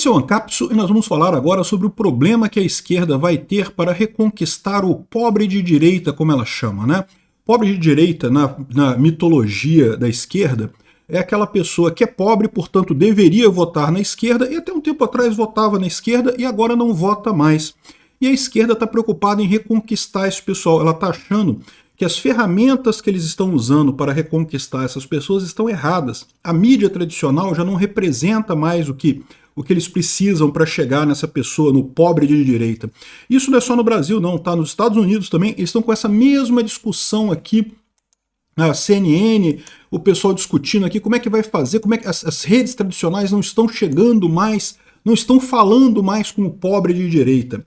Esse é o Ancapsu e nós vamos falar agora sobre o problema que a esquerda vai ter para reconquistar o pobre de direita, como ela chama, né? Pobre de direita, na mitologia da esquerda, é aquela pessoa que é pobre, portanto deveria votar na esquerda, e até um tempo atrás votava na esquerda e agora não vota mais. E a esquerda está preocupada em reconquistar esse pessoal. Ela está achando que as ferramentas que eles estão usando para reconquistar essas pessoas estão erradas. A mídia tradicional já não representa mais o que eles precisam para chegar nessa pessoa, no pobre de direita. Isso não é só no Brasil, não, tá? Nos Estados Unidos também, eles estão com essa mesma discussão aqui, a CNN, o pessoal discutindo aqui como é que vai fazer, como é que as redes tradicionais não estão chegando mais, não estão falando mais com o pobre de direita.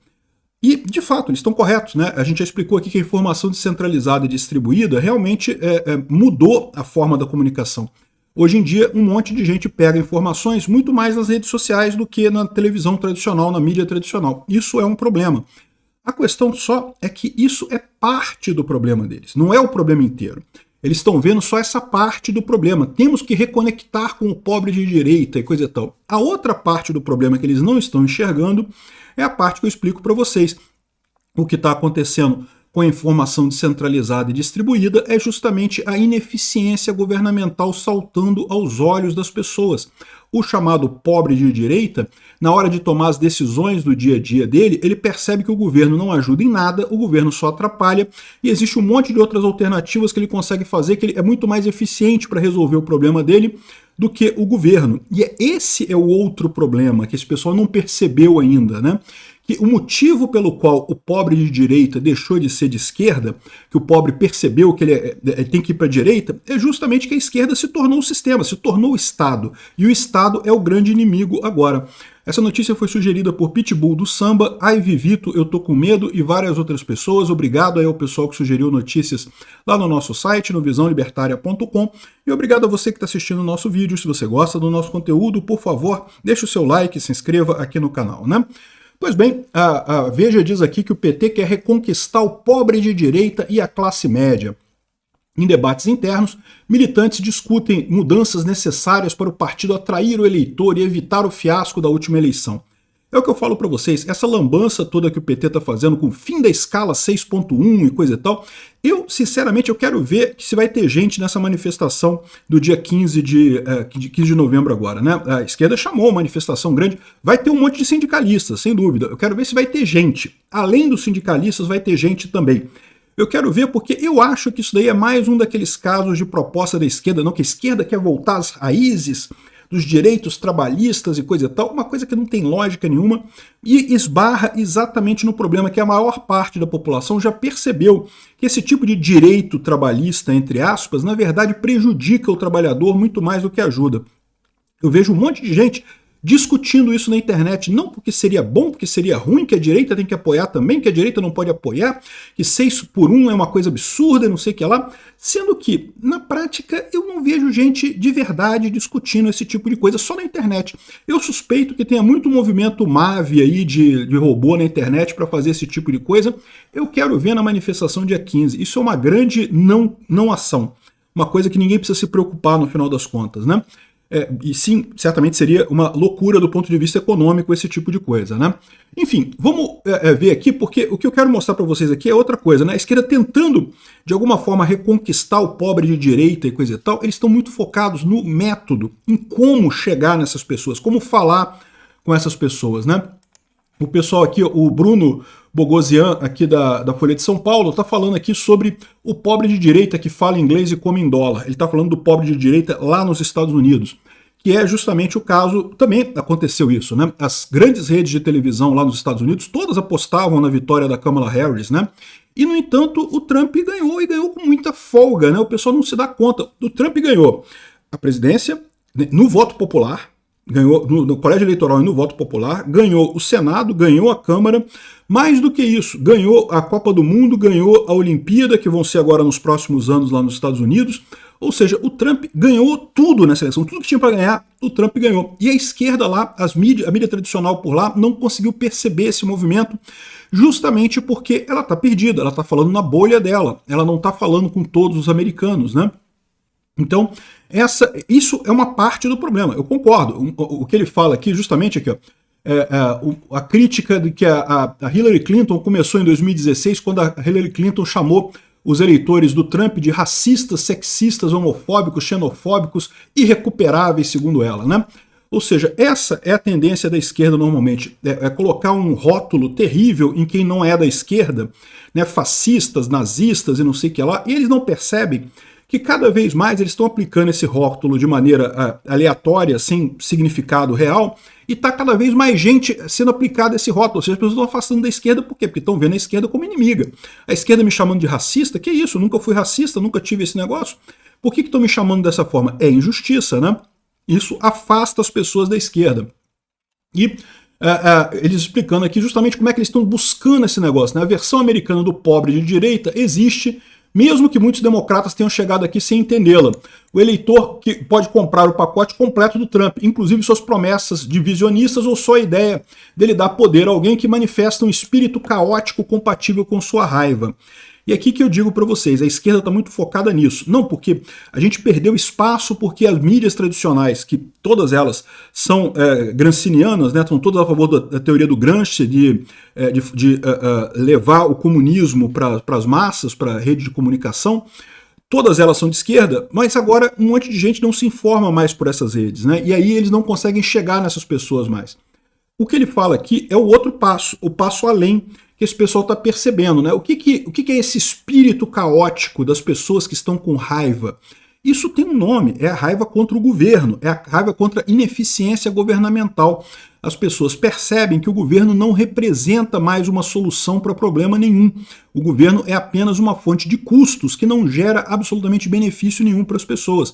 E, de fato, eles estão corretos, né? A gente já explicou aqui que a informação descentralizada e distribuída realmente mudou a forma da comunicação. Hoje em dia, um monte de gente pega informações muito mais nas redes sociais do que na televisão tradicional, na mídia tradicional. Isso é um problema. A questão só é que isso é parte do problema deles, não é o problema inteiro. Eles estão vendo só essa parte do problema. Temos que reconectar com o pobre de direita e coisa e tal. A outra parte do problema que eles não estão enxergando é a parte que eu explico para vocês. O que está acontecendo com a informação descentralizada e distribuída é justamente a ineficiência governamental saltando aos olhos das pessoas. O chamado pobre de direita, na hora de tomar as decisões do dia a dia dele, ele percebe que o governo não ajuda em nada, o governo só atrapalha, e existe um monte de outras alternativas que ele consegue fazer, que ele é muito mais eficiente para resolver o problema dele do que o governo. E esse é o outro problema que esse pessoal não percebeu ainda, né? Que o motivo pelo qual o pobre de direita deixou de ser de esquerda, que o pobre percebeu que ele tem que ir para a direita, é justamente que a esquerda se tornou o sistema, se tornou o Estado. E o Estado é o grande inimigo agora. Essa notícia foi sugerida por Pitbull do Samba, Ai Vivito, Eu Tô Com Medo e várias outras pessoas. Obrigado aí ao pessoal que sugeriu notícias lá no nosso site, no visãolibertaria.com. E obrigado a você que está assistindo o nosso vídeo. Se você gosta do nosso conteúdo, por favor, deixe o seu like e se inscreva aqui no canal, né? Pois bem, a Veja diz aqui que o PT quer reconquistar o pobre de direita e a classe média. Em debates internos, militantes discutem mudanças necessárias para o partido atrair o eleitor e evitar o fiasco da última eleição. É o que eu falo para vocês, essa lambança toda que o PT está fazendo com o fim da escala 6.1 e coisa e tal, sinceramente, eu quero ver se vai ter gente nessa manifestação do dia 15 de novembro agora, né? A esquerda chamou uma manifestação grande, vai ter um monte de sindicalistas, sem dúvida. Eu quero ver se vai ter gente. Além dos sindicalistas, vai ter gente também. Eu quero ver porque eu acho que isso daí é mais um daqueles casos de proposta da esquerda, não que a esquerda quer voltar às raízes dos direitos trabalhistas e coisa e tal, uma coisa que não tem lógica nenhuma e esbarra exatamente no problema que a maior parte da população já percebeu que esse tipo de direito trabalhista, entre aspas, na verdade prejudica o trabalhador muito mais do que ajuda. Eu vejo um monte de gente discutindo isso na internet, não porque seria bom, porque seria ruim, que a direita tem que apoiar também, que a direita não pode apoiar, que 6x1 é uma coisa absurda, não sei o que lá, sendo que, na prática, eu não vejo gente de verdade discutindo esse tipo de coisa só na internet. Eu suspeito que tenha muito movimento MAV aí de robô na internet para fazer esse tipo de coisa. Eu quero ver na manifestação dia 15. Isso é uma grande não ação, uma coisa que ninguém precisa se preocupar no final das contas, né? E sim, certamente seria uma loucura do ponto de vista econômico esse tipo de coisa, né? Enfim, vamos ver aqui, porque o que eu quero mostrar para vocês aqui é outra coisa, né? A esquerda tentando, de alguma forma, reconquistar o pobre de direita e coisa e tal, eles estão muito focados no método, em como chegar nessas pessoas, como falar com essas pessoas, né? O pessoal aqui, o Bruno Bogosian, aqui da Folha de São Paulo, está falando aqui sobre o pobre de direita que fala inglês e come em dólar. Ele está falando do pobre de direita lá nos Estados Unidos, que é justamente o caso, também aconteceu isso, né? As grandes redes de televisão lá nos Estados Unidos, todas apostavam na vitória da Kamala Harris, né? E, no entanto, o Trump ganhou, e ganhou com muita folga, né? O pessoal não se dá conta. O Trump ganhou a presidência no voto popular, ganhou no colégio eleitoral e no voto popular, ganhou o Senado, ganhou a Câmara, mais do que isso, ganhou a Copa do Mundo, ganhou a Olimpíada, que vão ser agora nos próximos anos lá nos Estados Unidos, ou seja, o Trump ganhou tudo nessa eleição, tudo que tinha para ganhar, o Trump ganhou. E a esquerda lá, a mídia tradicional por lá, não conseguiu perceber esse movimento, justamente porque ela está perdida, ela está falando na bolha dela, ela não está falando com todos os americanos, né? Então, isso é uma parte do problema, eu concordo. O que ele fala aqui, justamente aqui, ó, a crítica de que a Hillary Clinton começou em 2016, quando a Hillary Clinton chamou os eleitores do Trump de racistas, sexistas, homofóbicos, xenofóbicos, irrecuperáveis, segundo ela, né? Ou seja, essa é a tendência da esquerda normalmente, é colocar um rótulo terrível em quem não é da esquerda, né, fascistas, nazistas e não sei o que lá, e eles não percebem que cada vez mais eles estão aplicando esse rótulo de maneira aleatória, sem significado real, e está cada vez mais gente sendo aplicada esse rótulo. Ou seja, as pessoas estão afastando da esquerda, por quê? Porque estão vendo a esquerda como inimiga. A esquerda me chamando de racista, que isso? Eu nunca fui racista, nunca tive esse negócio. Por que estão me chamando dessa forma? É injustiça, né? Isso afasta as pessoas da esquerda. E eles explicando aqui justamente como é que eles estão buscando esse negócio, né? A versão americana do pobre de direita existe, mesmo que muitos democratas tenham chegado aqui sem entendê-la. O eleitor que pode comprar o pacote completo do Trump, inclusive suas promessas divisionistas ou só a ideia dele dar poder a alguém que manifesta um espírito caótico compatível com sua raiva. E aqui que eu digo para vocês, a esquerda está muito focada nisso. Não porque a gente perdeu espaço porque as mídias tradicionais, que todas elas são gramscianas, né, estão todas a favor da teoria do Gramsci, de levar o comunismo para as massas, para a rede de comunicação, todas elas são de esquerda, mas agora um monte de gente não se informa mais por essas redes, né, e aí eles não conseguem chegar nessas pessoas mais. O que ele fala aqui é o outro passo, o passo além, que esse pessoal está percebendo, né? O que é esse espírito caótico das pessoas que estão com raiva? Isso tem um nome, é a raiva contra o governo, é a raiva contra a ineficiência governamental. As pessoas percebem que o governo não representa mais uma solução para problema nenhum. O governo é apenas uma fonte de custos que não gera absolutamente benefício nenhum para as pessoas.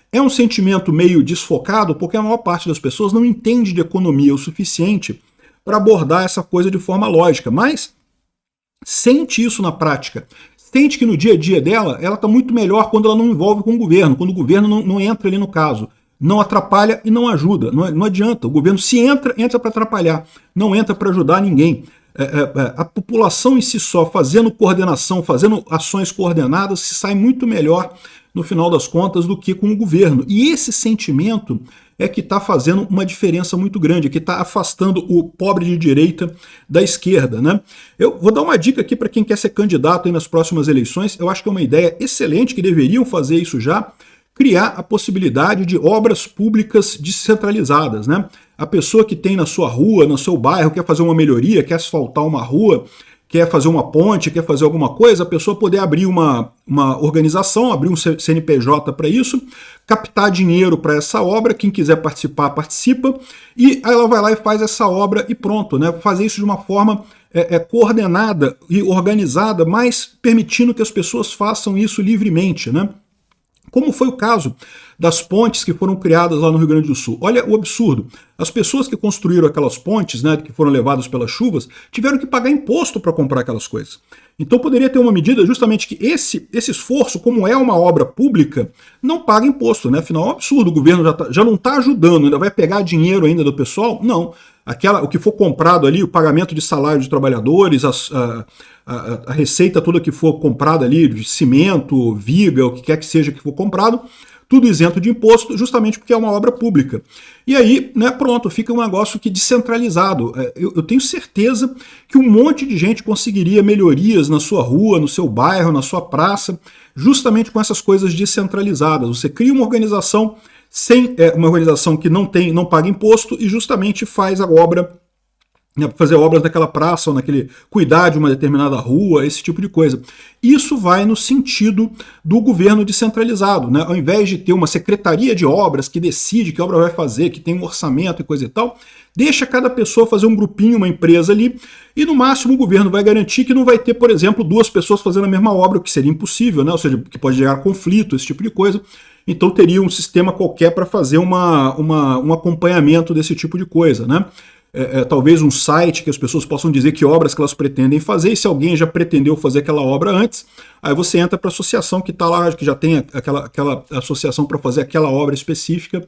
É um sentimento meio desfocado porque a maior parte das pessoas não entende de economia o suficiente para abordar essa coisa de forma lógica, mas sente isso na prática. Sente que no dia a dia dela, ela está muito melhor quando ela não envolve com o governo, quando o governo não entra ali no caso. Não atrapalha e não ajuda. Não adianta. O governo, se entra para atrapalhar, não entra para ajudar ninguém. A população em si só, fazendo coordenação, fazendo ações coordenadas, se sai muito melhor no final das contas do que com o governo. E esse sentimento é que está fazendo uma diferença muito grande, que está afastando o pobre de direita da esquerda, né? Eu vou dar uma dica aqui para quem quer ser candidato aí nas próximas eleições. Eu acho que é uma ideia excelente, que deveriam fazer isso já, criar a possibilidade de obras públicas descentralizadas, né? A pessoa que tem na sua rua, no seu bairro, quer fazer uma melhoria, quer asfaltar uma rua, quer fazer uma ponte, quer fazer alguma coisa, a pessoa poder abrir uma organização, abrir um CNPJ para isso, captar dinheiro para essa obra, quem quiser participar, participa, e aí ela vai lá e faz essa obra e pronto, né? Fazer isso de uma forma coordenada e organizada, mas permitindo que as pessoas façam isso livremente, né? Como foi o caso das pontes que foram criadas lá no Rio Grande do Sul. Olha o absurdo. As pessoas que construíram aquelas pontes, né, que foram levadas pelas chuvas, tiveram que pagar imposto para comprar aquelas coisas. Então poderia ter uma medida justamente que esse esforço, como é uma obra pública, não paga imposto, né? Afinal, é um absurdo. O governo já não está ajudando, ainda vai pegar dinheiro ainda do pessoal? Não. O que for comprado ali, o pagamento de salário de trabalhadores, a receita toda que for comprada ali, de cimento, viga, o que quer que seja que for comprado, tudo isento de imposto, justamente porque é uma obra pública. E aí, né, pronto, fica um negócio que descentralizado. Eu tenho certeza que um monte de gente conseguiria melhorias na sua rua, no seu bairro, na sua praça, justamente com essas coisas descentralizadas. Você cria uma organização uma organização que não paga imposto e justamente faz a obra, né, fazer obras naquela praça ou cuidar de uma determinada rua, esse tipo de coisa. Isso vai no sentido do governo descentralizado, né? Ao invés de ter uma secretaria de obras que decide que obra vai fazer, que tem um orçamento e coisa e tal, deixa cada pessoa fazer um grupinho, uma empresa ali, e no máximo o governo vai garantir que não vai ter, por exemplo, duas pessoas fazendo a mesma obra, o que seria impossível, né? Ou seja, que pode gerar conflito, esse tipo de coisa. Então teria um sistema qualquer para fazer um acompanhamento desse tipo de coisa, né? Talvez um site que as pessoas possam dizer que obras que elas pretendem fazer, e se alguém já pretendeu fazer aquela obra antes, aí você entra para a associação que está lá, que já tem aquela associação para fazer aquela obra específica.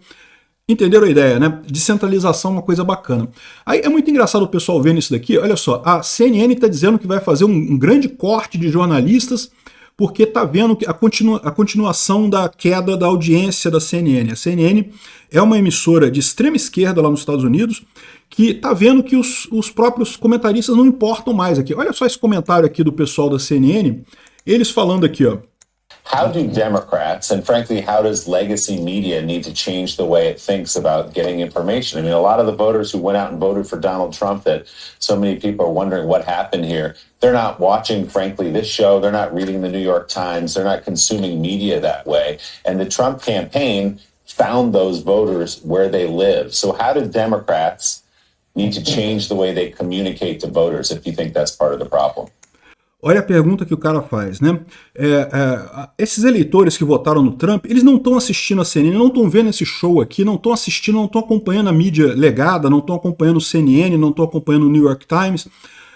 Entenderam a ideia, né? Descentralização é uma coisa bacana. Aí é muito engraçado o pessoal vendo isso daqui. Olha só, a CNN está dizendo que vai fazer um grande corte de jornalistas porque está vendo a continuação da queda da audiência da CNN. A CNN é uma emissora de extrema esquerda lá nos Estados Unidos, que tá vendo que os próprios comentaristas não importam mais aqui. Olha só esse comentário aqui do pessoal da CNN, eles falando aqui, ó. How do Democrats, and frankly, how does legacy media need to change the way it thinks about getting information? I mean, a lot of the voters who went out and voted for Donald Trump that so many people are wondering what happened here, they're not watching, frankly, this show. They're not reading the New York Times. They're not consuming media that way. And the Trump campaign found those voters where they live. So how do Democrats need to change the way they communicate to voters if you think that's part of the problem? Olha a pergunta que o cara faz, né? Esses eleitores que votaram no Trump, eles não estão assistindo a CNN, não estão vendo esse show aqui, não estão assistindo, não estão acompanhando a mídia legada, não estão acompanhando o CNN, não estão acompanhando o New York Times.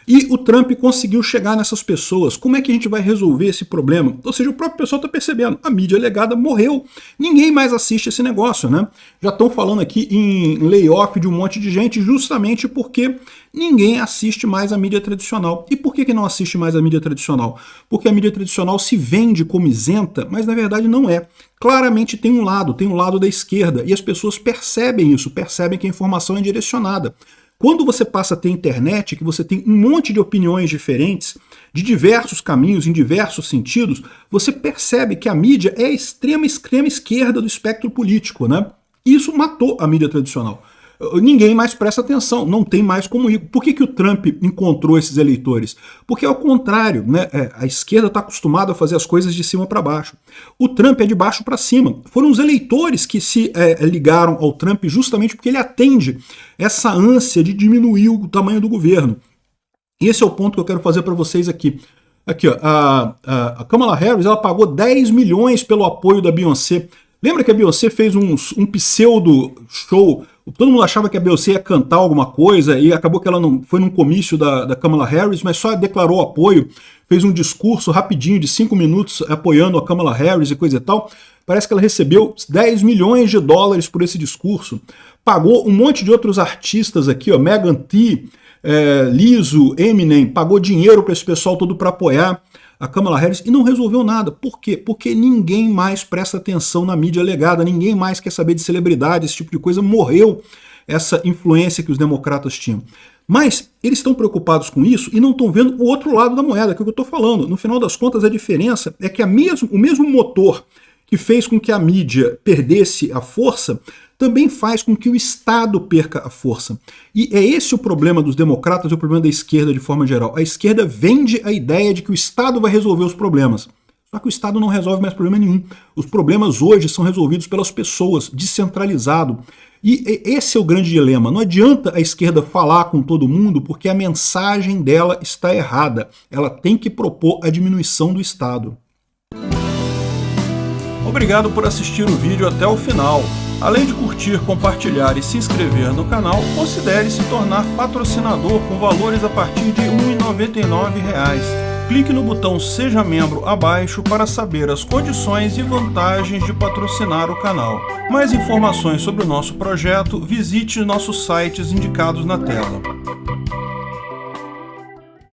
E o Trump conseguiu chegar nessas pessoas. Como é que a gente vai resolver esse problema? Ou seja, o próprio pessoal está percebendo, a mídia legada morreu. Ninguém mais assiste esse negócio, né? Já estão falando aqui em layoff de um monte de gente justamente porque ninguém assiste mais a mídia tradicional. E por que não assiste mais a mídia tradicional? Porque a mídia tradicional se vende como isenta, mas na verdade não é. Claramente tem um lado da esquerda, e as pessoas percebem isso, percebem que a informação é direcionada. Quando você passa a ter internet, que você tem um monte de opiniões diferentes, de diversos caminhos, em diversos sentidos, você percebe que a mídia é a extrema esquerda do espectro político, né? Isso matou a mídia tradicional. Ninguém mais presta atenção, não tem mais como ir. Por que o Trump encontrou esses eleitores? Porque ao contrário, né, a esquerda está acostumada a fazer as coisas de cima para baixo. O Trump é de baixo para cima. Foram os eleitores que se ligaram ao Trump justamente porque ele atende essa ânsia de diminuir o tamanho do governo. E esse é o ponto que eu quero fazer para vocês aqui. Aqui, ó, a Kamala Harris, ela pagou 10 milhões pelo apoio da Beyoncé. Lembra que a Beyoncé fez um pseudo show? Todo mundo achava que a Beyoncé ia cantar alguma coisa e acabou que ela não foi num comício da Kamala Harris, mas só declarou apoio, fez um discurso rapidinho de 5 minutos apoiando a Kamala Harris e coisa e tal. Parece que ela recebeu 10 milhões de dólares por esse discurso. Pagou um monte de outros artistas aqui, ó, Megan Thee, Lizzo, Eminem, pagou dinheiro para esse pessoal todo para apoiar a Kamala Harris e não resolveu nada. Por quê? Porque ninguém mais presta atenção na mídia legada, ninguém mais quer saber de celebridade, esse tipo de coisa. Morreu essa influência que os democratas tinham. Mas eles estão preocupados com isso e não estão vendo o outro lado da moeda, que é o que eu estou falando. No final das contas, a diferença é que o mesmo motor que fez com que a mídia perdesse a força também faz com que o Estado perca a força. E é esse o problema dos democratas e o problema da esquerda de forma geral. A esquerda vende a ideia de que o Estado vai resolver os problemas. Só que o Estado não resolve mais problema nenhum. Os problemas hoje são resolvidos pelas pessoas, descentralizado. E esse é o grande dilema. Não adianta a esquerda falar com todo mundo porque a mensagem dela está errada. Ela tem que propor a diminuição do Estado. Obrigado por assistir o vídeo até o final. Além de curtir, compartilhar e se inscrever no canal, considere se tornar patrocinador com valores a partir de R$ 1,99. Clique no botão Seja Membro abaixo para saber as condições e vantagens de patrocinar o canal. Mais informações sobre o nosso projeto, visite nossos sites indicados na tela.